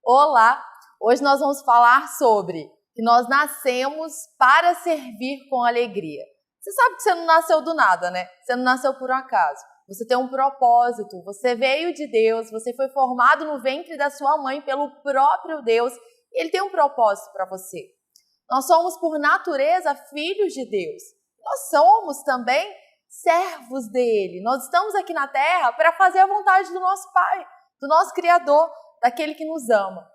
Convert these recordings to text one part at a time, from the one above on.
Olá! Hoje nós vamos falar sobre que nós nascemos para servir com alegria. Você sabe que você não nasceu do nada, né? Você não nasceu por um acaso. Você tem um propósito, você veio de Deus, você foi formado no ventre da sua mãe pelo próprio Deus. E Ele tem um propósito para você. Nós somos, por natureza, filhos de Deus. Nós somos também servos dele. Nós estamos aqui na terra para fazer a vontade do nosso Pai, do nosso Criador, daquele que nos ama.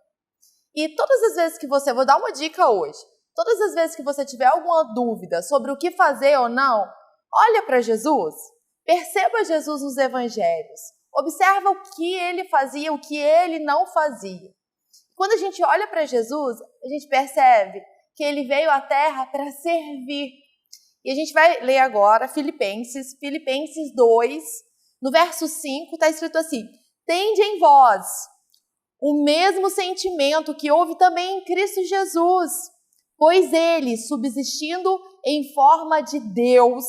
E todas as vezes que você, vou dar uma dica hoje, todas as vezes que você tiver alguma dúvida sobre o que fazer ou não, olha para Jesus, perceba Jesus nos evangelhos, observa o que ele fazia, o que ele não fazia. Quando a gente olha para Jesus, a gente percebe que ele veio à terra para servir. E a gente vai ler agora Filipenses 2, no verso 5, está escrito assim: tende em vós o mesmo sentimento que houve também em Cristo Jesus, pois ele, subsistindo em forma de Deus,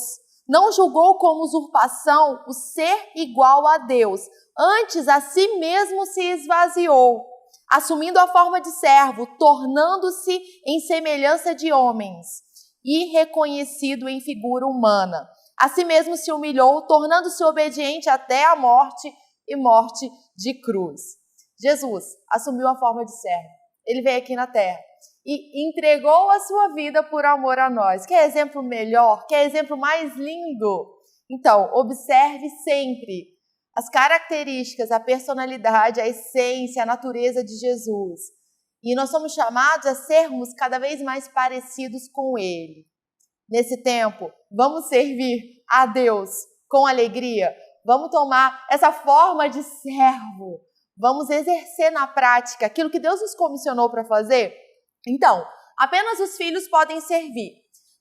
não julgou como usurpação o ser igual a Deus, antes a si mesmo se esvaziou, assumindo a forma de servo, tornando-se em semelhança de homens, e reconhecido em figura humana. A si mesmo se humilhou, tornando-se obediente até a morte e morte de cruz. Jesus assumiu a forma de servo. Ele veio aqui na terra e entregou a sua vida por amor a nós. Quer exemplo melhor? Quer exemplo mais lindo? Então, observe sempre as características, a personalidade, a essência, a natureza de Jesus. E nós somos chamados a sermos cada vez mais parecidos com Ele. Nesse tempo, vamos servir a Deus com alegria. Vamos tomar essa forma de servo. Vamos exercer na prática aquilo que Deus nos comissionou para fazer? Então, apenas os filhos podem servir.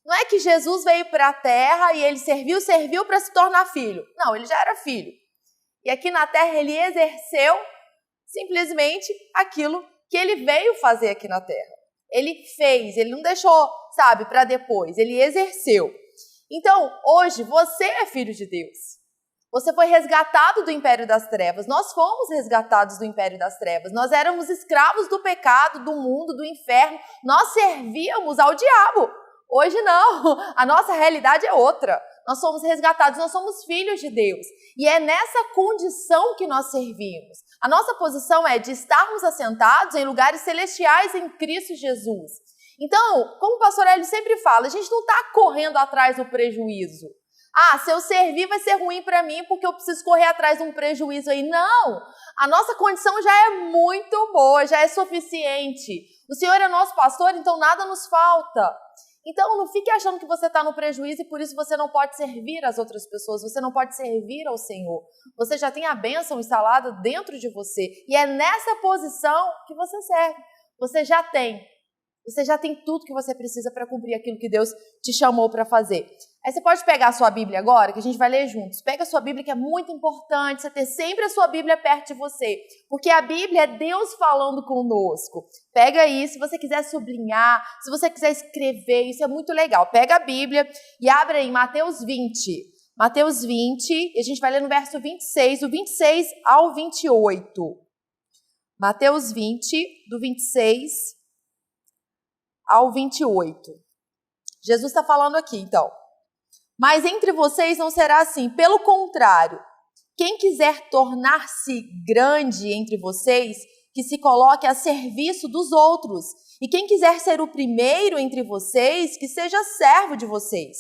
Não é que Jesus veio para a terra e ele serviu para se tornar filho. Não, ele já era filho. E aqui na terra ele exerceu simplesmente aquilo que ele veio fazer aqui na terra. Ele fez, ele não deixou, para depois. Ele exerceu. Então, hoje, você é filho de Deus. Você foi resgatado do império das trevas. Nós fomos resgatados do império das trevas. Nós éramos escravos do pecado, do mundo, do inferno. Nós servíamos ao diabo. Hoje não. A nossa realidade é outra. Nós somos resgatados, nós somos filhos de Deus. E é nessa condição que nós servimos. A nossa posição é de estarmos assentados em lugares celestiais em Cristo Jesus. Então, como o pastor Hélio sempre fala, a gente não está correndo atrás do prejuízo. Se eu servir vai ser ruim para mim porque eu preciso correr atrás de um prejuízo aí. Não! A nossa condição já é muito boa, já é suficiente. O Senhor é nosso pastor, então nada nos falta. Então não fique achando que você está no prejuízo e por isso você não pode servir as outras pessoas, você não pode servir ao Senhor. Você já tem a bênção instalada dentro de você e é nessa posição que você serve. Você já tem tudo que você precisa para cumprir aquilo que Deus te chamou para fazer. Aí você pode pegar a sua Bíblia agora, que a gente vai ler juntos. Pega a sua Bíblia, que é muito importante você ter sempre a sua Bíblia perto de você, porque a Bíblia é Deus falando conosco. Pega aí, se você quiser sublinhar, se você quiser escrever, isso é muito legal. Pega a Bíblia e abre aí Mateus 20. Mateus 20, e a gente vai ler no verso 26, do 26 ao 28. Mateus 20, do 26 ao 28. Jesus está falando aqui, então. Mas entre vocês não será assim. Pelo contrário, quem quiser tornar-se grande entre vocês, que se coloque a serviço dos outros. E quem quiser ser o primeiro entre vocês, que seja servo de vocês.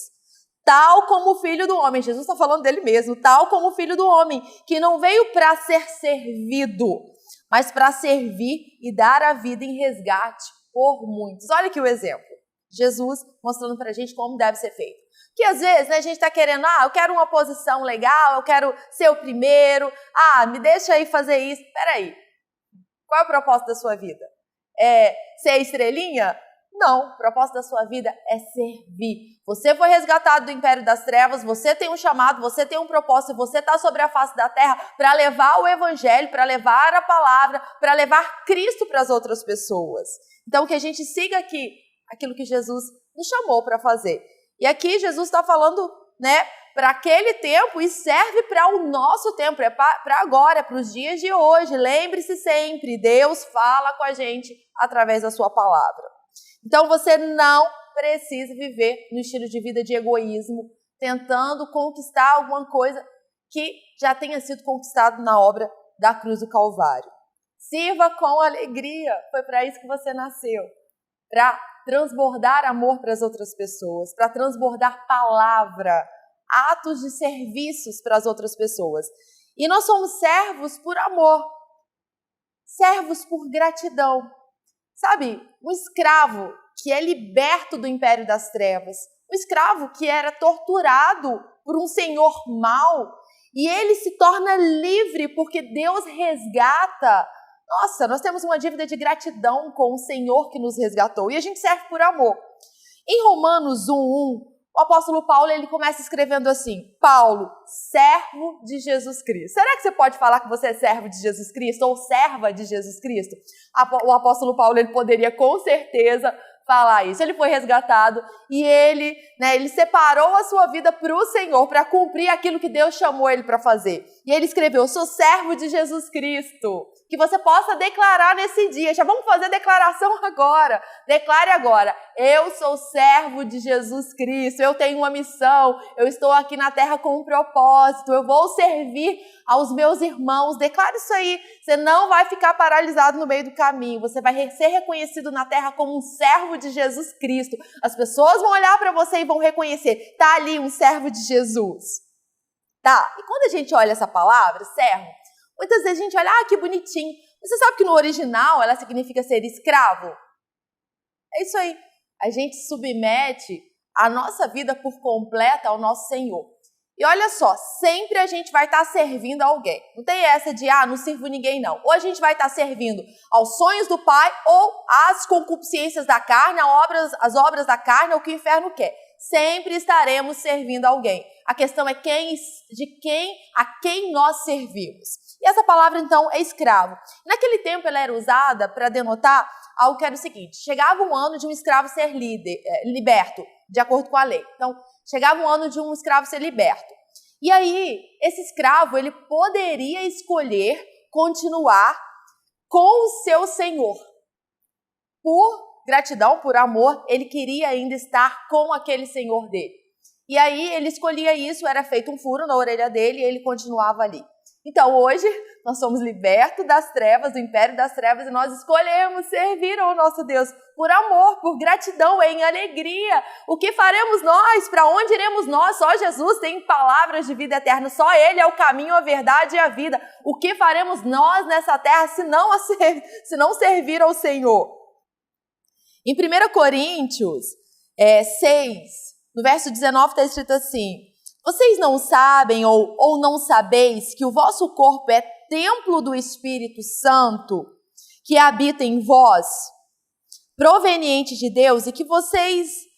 Tal como o Filho do Homem. Jesus está falando dele mesmo. Tal como o Filho do Homem, que não veio para ser servido, mas para servir e dar a vida em resgate por muitos. Olha aqui o exemplo. Jesus mostrando para a gente como deve ser feito. Que às vezes, a gente está querendo, eu quero uma posição legal, eu quero ser o primeiro, me deixa aí fazer isso. Peraí, qual é o propósito da sua vida? É ser a estrelinha? Não, o propósito da sua vida é servir. Você foi resgatado do império das trevas, você tem um chamado, você tem um propósito, você está sobre a face da terra para levar o evangelho, para levar a palavra, para levar Cristo para as outras pessoas. Então, que a gente siga aqui aquilo que Jesus nos chamou para fazer. E aqui Jesus está falando, para aquele tempo e serve para o nosso tempo, é para agora, é para os dias de hoje. Lembre-se sempre, Deus fala com a gente através da sua palavra. Então você não precisa viver no estilo de vida de egoísmo, tentando conquistar alguma coisa que já tenha sido conquistado na obra da cruz do Calvário. Sirva com alegria, foi para isso que você nasceu, para transbordar amor para as outras pessoas, para transbordar palavra, atos de serviços para as outras pessoas. E nós somos servos por amor, servos por gratidão. Sabe, um escravo que é liberto do império das trevas, um escravo que era torturado por um senhor mau, e ele se torna livre porque Deus resgata. Nossa, nós temos uma dívida de gratidão com o Senhor que nos resgatou, e a gente serve por amor. Em Romanos 1:1, o apóstolo Paulo ele começa escrevendo assim: Paulo, servo de Jesus Cristo. Será que você pode falar que você é servo de Jesus Cristo ou serva de Jesus Cristo? O apóstolo Paulo ele poderia com certeza falar isso. Ele foi resgatado e ele separou a sua vida para o Senhor, para cumprir aquilo que Deus chamou ele para fazer. E ele escreveu: sou servo de Jesus Cristo. Que você possa declarar nesse dia. Já vamos fazer a declaração agora. Declare agora: eu sou servo de Jesus Cristo, eu tenho uma missão, eu estou aqui na terra com um propósito, eu vou servir aos meus irmãos. Declare isso aí. Você não vai ficar paralisado no meio do caminho. Você vai ser reconhecido na terra como um servo de Jesus Cristo. As pessoas vão olhar para você e vão reconhecer: tá ali um servo de Jesus. Tá? E quando a gente olha essa palavra, servo, muitas vezes a gente olha, que bonitinho. Você sabe que no original ela significa ser escravo? É isso aí. A gente submete a nossa vida por completa ao nosso Senhor. E olha só, sempre a gente vai estar servindo a alguém. Não tem essa de, não sirvo ninguém não. Ou a gente vai estar servindo aos sonhos do Pai ou às concupiscências da carne, às obras da carne, ou o que o inferno quer. Sempre estaremos servindo a alguém. A questão é a quem nós servimos. E essa palavra, então, é escravo. Naquele tempo, ela era usada para denotar algo que era o seguinte: chegava um ano de um escravo ser liberto, de acordo com a lei. Então, chegava um ano de um escravo ser liberto. E aí, esse escravo, ele poderia escolher continuar com o seu senhor. Por gratidão, por amor, ele queria ainda estar com aquele senhor dele. E aí, ele escolhia isso, era feito um furo na orelha dele e ele continuava ali. Então, hoje, nós somos libertos das trevas, do império das trevas, e nós escolhemos servir ao nosso Deus por amor, por gratidão, em alegria. O que faremos nós? Para onde iremos nós? Só Jesus tem palavras de vida eterna, só Ele é o caminho, a verdade e a vida. O que faremos nós nessa terra se não servir ao Senhor? Em 1 Coríntios 6, no verso 19, está escrito assim: vocês não sabem ou não sabeis que o vosso corpo é templo do Espírito Santo que habita em vós, proveniente de Deus, e que vocês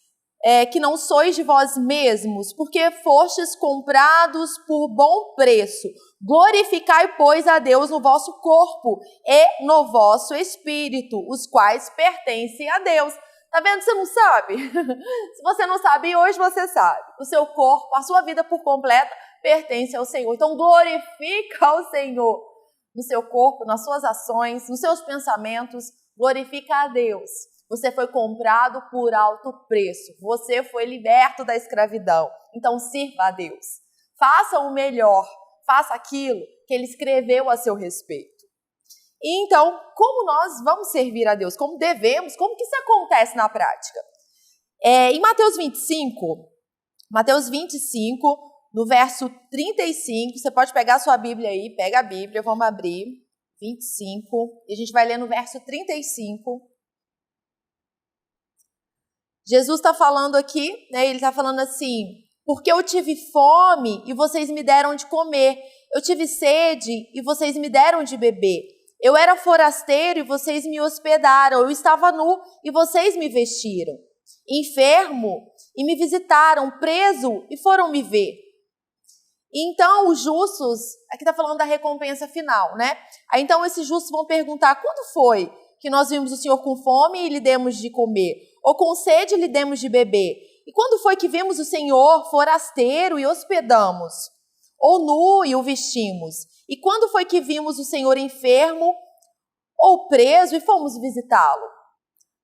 que não sois de vós mesmos, porque fostes comprados por bom preço. Glorificai, pois, a Deus no vosso corpo e no vosso espírito, os quais pertencem a Deus. Tá vendo? Você não sabe? Se você não sabe, hoje você sabe. O seu corpo, a sua vida por completa, pertence ao Senhor. Então, glorifica ao Senhor no seu corpo, nas suas ações, nos seus pensamentos. Glorifica a Deus. Você foi comprado por alto preço. Você foi liberto da escravidão. Então, sirva a Deus. Faça o melhor. Faça aquilo que Ele escreveu a seu respeito. E então, como nós vamos servir a Deus? Como devemos? Como que isso acontece na prática? Em Mateus 25, no verso 35, você pode pegar a sua Bíblia aí, pega a Bíblia, vamos abrir, 25, e a gente vai ler no verso 35. Jesus está falando aqui, ele está falando assim: porque eu tive fome e vocês me deram de comer, eu tive sede e vocês me deram de beber. Eu era forasteiro e vocês me hospedaram. Eu estava nu e vocês me vestiram. Enfermo e me visitaram. Preso e foram me ver. Então os justos, aqui está falando da recompensa final, né? Aí então esses justos vão perguntar: quando foi que nós vimos o Senhor com fome e lhe demos de comer? Ou com sede e lhe demos de beber? E quando foi que vimos o Senhor forasteiro e hospedamos? Ou nu e o vestimos? E quando foi que vimos o Senhor enfermo ou preso e fomos visitá-lo?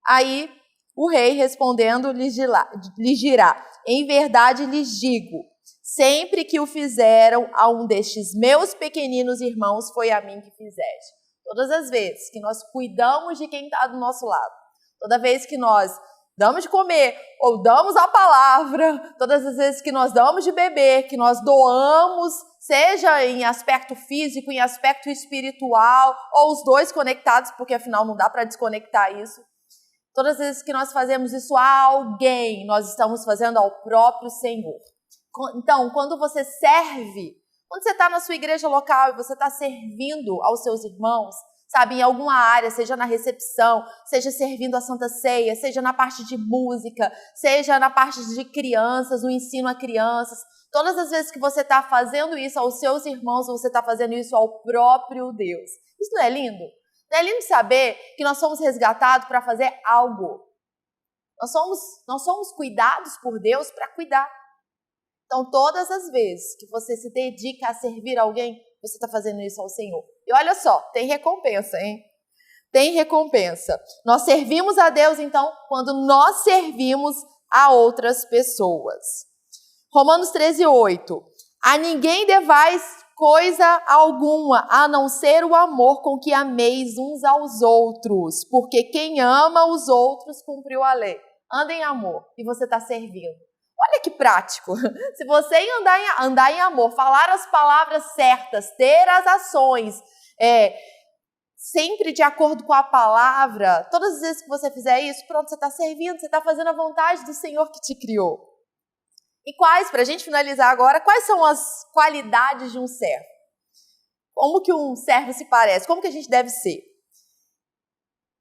Aí o rei respondendo lhes dirá, em verdade lhes digo, sempre que o fizeram a um destes meus pequeninos irmãos, foi a mim que fizeste. Todas as vezes que nós cuidamos de quem está do nosso lado, toda vez que nós damos de comer ou damos a palavra, todas as vezes que nós damos de beber, que nós doamos, seja em aspecto físico, em aspecto espiritual, ou os dois conectados, porque afinal não dá para desconectar isso. Todas as vezes que nós fazemos isso a alguém, nós estamos fazendo ao próprio Senhor. Então, quando você serve, quando você está na sua igreja local e você está servindo aos seus irmãos, sabe, em alguma área, seja na recepção, seja servindo a Santa Ceia, seja na parte de música, seja na parte de crianças, o ensino a crianças, todas as vezes que você está fazendo isso aos seus irmãos, você está fazendo isso ao próprio Deus. Isso não é lindo? Não é lindo saber que nós somos resgatados para fazer algo? Nós somos cuidados por Deus para cuidar. Então, todas as vezes que você se dedica a servir alguém, você está fazendo isso ao Senhor. E olha só, tem recompensa, hein? Tem recompensa. Nós servimos a Deus, então, quando nós servimos a outras pessoas. Romanos 13:8. A ninguém devais coisa alguma, a não ser o amor com que ameis uns aos outros, porque quem ama os outros cumpriu a lei. Anda em amor e você está servindo. Olha que prático. Se você andar em amor, falar as palavras certas, ter as ações, sempre de acordo com a palavra, todas as vezes que você fizer isso, pronto, você está servindo, você está fazendo a vontade do Senhor que te criou. E para a gente finalizar agora, quais são as qualidades de um servo? Como que um servo se parece? Como que a gente deve ser?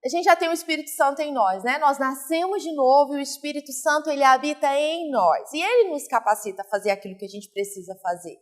A gente já tem o Espírito Santo em nós, né? Nós nascemos de novo e o Espírito Santo, ele habita em nós. E ele nos capacita a fazer aquilo que a gente precisa fazer.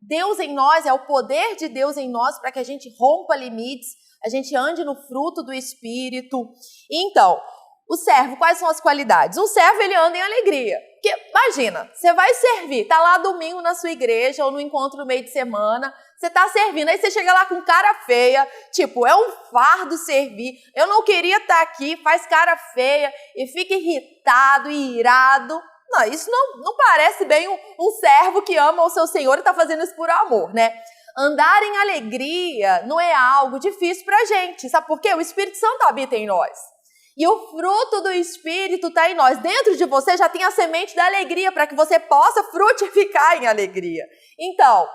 Deus em nós, é o poder de Deus em nós para que a gente rompa limites, a gente ande no fruto do Espírito. Então, o servo, quais são as qualidades? Um servo, ele anda em alegria. Porque, imagina, você vai servir, tá lá domingo na sua igreja ou no encontro no meio de semana, você tá servindo, aí você chega lá com cara feia, tipo, é um fardo servir, eu não queria estar aqui, faz cara feia e fica irritado e irado. Não, isso não parece bem um servo que ama o seu Senhor e tá fazendo isso por amor, né? Andar em alegria não é algo difícil pra gente, sabe por quê? O Espírito Santo habita em nós. E o fruto do Espírito está em nós. Dentro de você já tem a semente da alegria para que você possa frutificar em alegria. Então,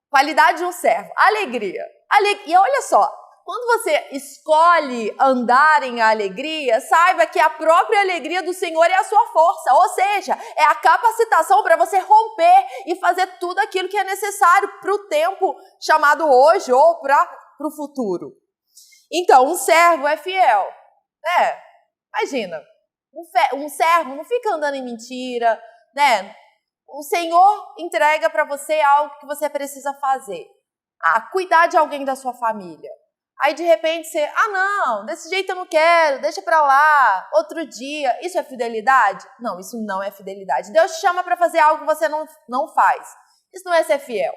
qualidade de um servo, alegria. E olha só, quando você escolhe andar em alegria, saiba que a própria alegria do Senhor é a sua força. Ou seja, é a capacitação para você romper e fazer tudo aquilo que é necessário para o tempo chamado hoje ou para o futuro. Então, um servo é fiel. Imagina, um servo não fica andando em mentira, né? O Senhor entrega para você algo que você precisa fazer. Cuidar de alguém da sua família. Aí, de repente, você, não, desse jeito eu não quero, deixa para lá, outro dia. Isso é fidelidade? Não, isso não é fidelidade. Deus te chama para fazer algo que você não faz. Isso não é ser fiel.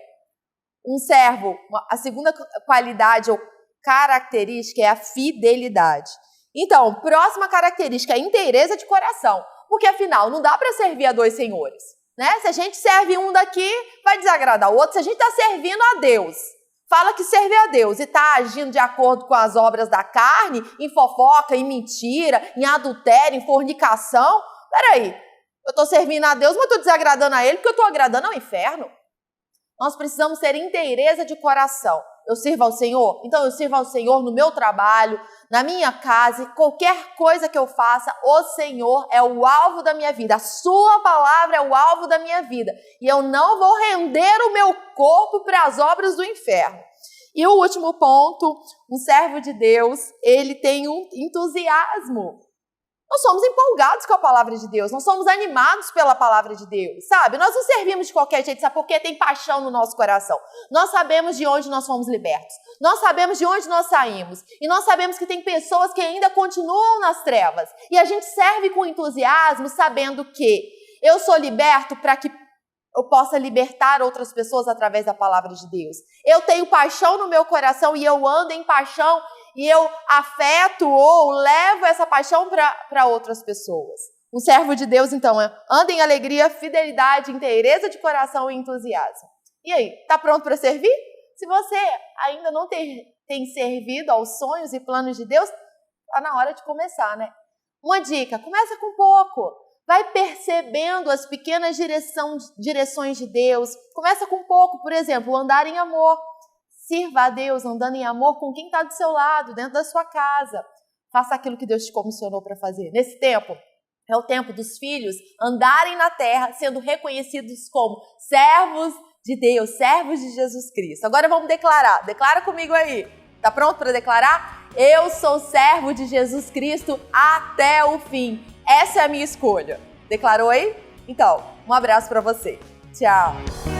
Um servo, a segunda qualidade ou característica é a fidelidade. Então, próxima característica é inteireza de coração, porque afinal não dá para servir a dois senhores, né? Se a gente serve um daqui, vai desagradar o outro. Se a gente está servindo a Deus, fala que serve a Deus e está agindo de acordo com as obras da carne, em fofoca, em mentira, em adultério, em fornicação, peraí, eu estou servindo a Deus, mas estou desagradando a Ele porque eu estou agradando ao inferno. Nós precisamos ter inteireza de coração. Eu sirvo ao Senhor? Então eu sirvo ao Senhor no meu trabalho, na minha casa, qualquer coisa que eu faça, o Senhor é o alvo da minha vida. A sua palavra é o alvo da minha vida. E eu não vou render o meu corpo para as obras do inferno. E o último ponto, um servo de Deus, ele tem um entusiasmo. Nós somos empolgados com a palavra de Deus, nós somos animados pela palavra de Deus, sabe? Nós não servimos de qualquer jeito, sabe? Porque tem paixão no nosso coração. Nós sabemos de onde nós fomos libertos, nós sabemos de onde nós saímos e nós sabemos que tem pessoas que ainda continuam nas trevas e a gente serve com entusiasmo sabendo que eu sou liberto para que eu possa libertar outras pessoas através da palavra de Deus. Eu tenho paixão no meu coração e eu ando em paixão e eu afeto ou levo essa paixão para outras pessoas. Um servo de Deus, então, anda em alegria, fidelidade, inteireza de coração e entusiasmo. E aí, está pronto para servir? Se você ainda não tem servido aos sonhos e planos de Deus, está na hora de começar, né? Uma dica, começa com pouco. Vai percebendo as pequenas direções de Deus. Começa com pouco, por exemplo, andar em amor. Sirva a Deus andando em amor com quem está do seu lado, dentro da sua casa. Faça aquilo que Deus te comissionou para fazer. Nesse tempo, é o tempo dos filhos andarem na terra, sendo reconhecidos como servos de Deus, servos de Jesus Cristo. Agora vamos declarar. Declara comigo aí. Tá pronto para declarar? Eu sou servo de Jesus Cristo até o fim. Essa é a minha escolha. Declarou aí? Então, um abraço para você. Tchau.